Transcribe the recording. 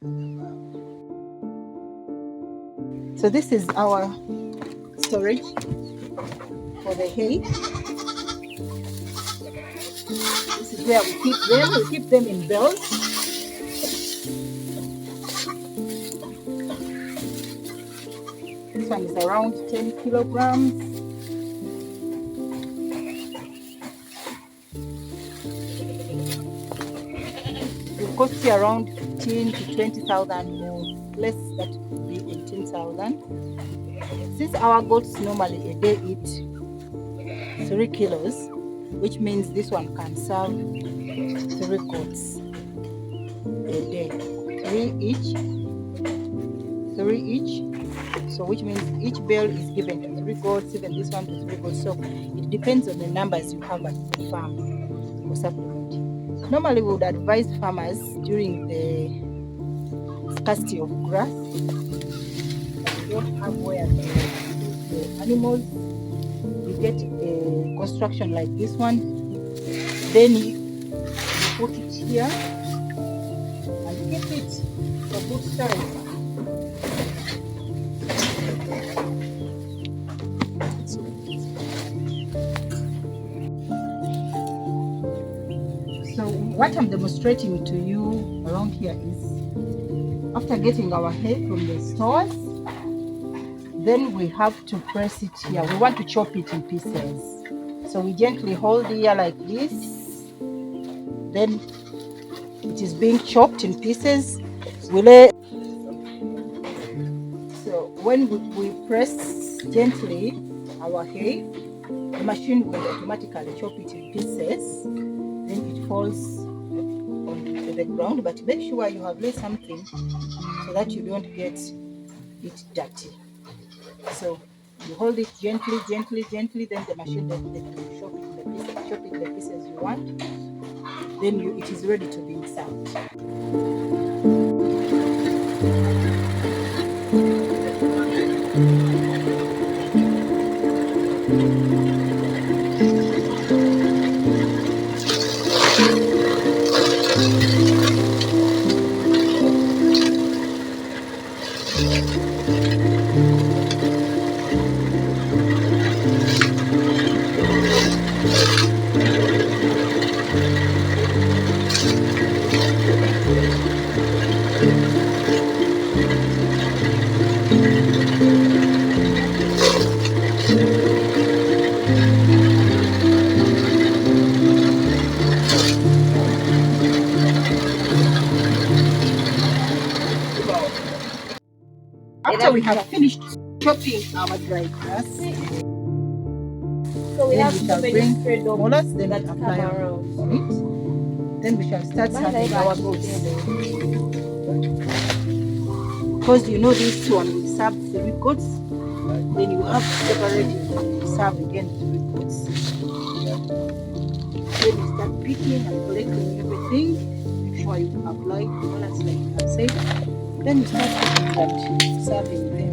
So this is our storage for the hay. This is where we keep them. We keep them in bales. This one is around 10 kilograms. It will cost you around 15 to 20,000 or less. That could be 18,000. Since our goats normally a day eat 3 kilos, which means this one can serve 3 goats a day. 3 each. So which means each bale is given to 3 goats, even this one to 3 goats. So it depends on the numbers you have at the farm for supplement. Normally we would advise farmers during the scarcity of grass, that you don't have where to put the animals. You get a construction like this one, then you put it here and keep it a good size. So what I'm demonstrating to you around here is after getting our hay from the stores, then we have to press it here. We want to chop it in pieces. So we gently hold here like this. Then it is being chopped in pieces. So when we press gently our hay, the machine will automatically chop it in pieces. Then it falls onto the ground. But make sure you have laid something so that you don't get it dirty. So you hold it gently, then the machine will chop it in the pieces you want. Then it is ready to be served. After we have finished chopping our dry grass, So we have we to shall bring bring spread of molars, then that we come apply around. on it. Then we shall start serving our goats. Because you know this one we serve 3 goats, then you have to separate it and serve again 3 goats. Then you start picking and collecting everything. Make sure you apply molars like I said. Then you start cooking and serving them.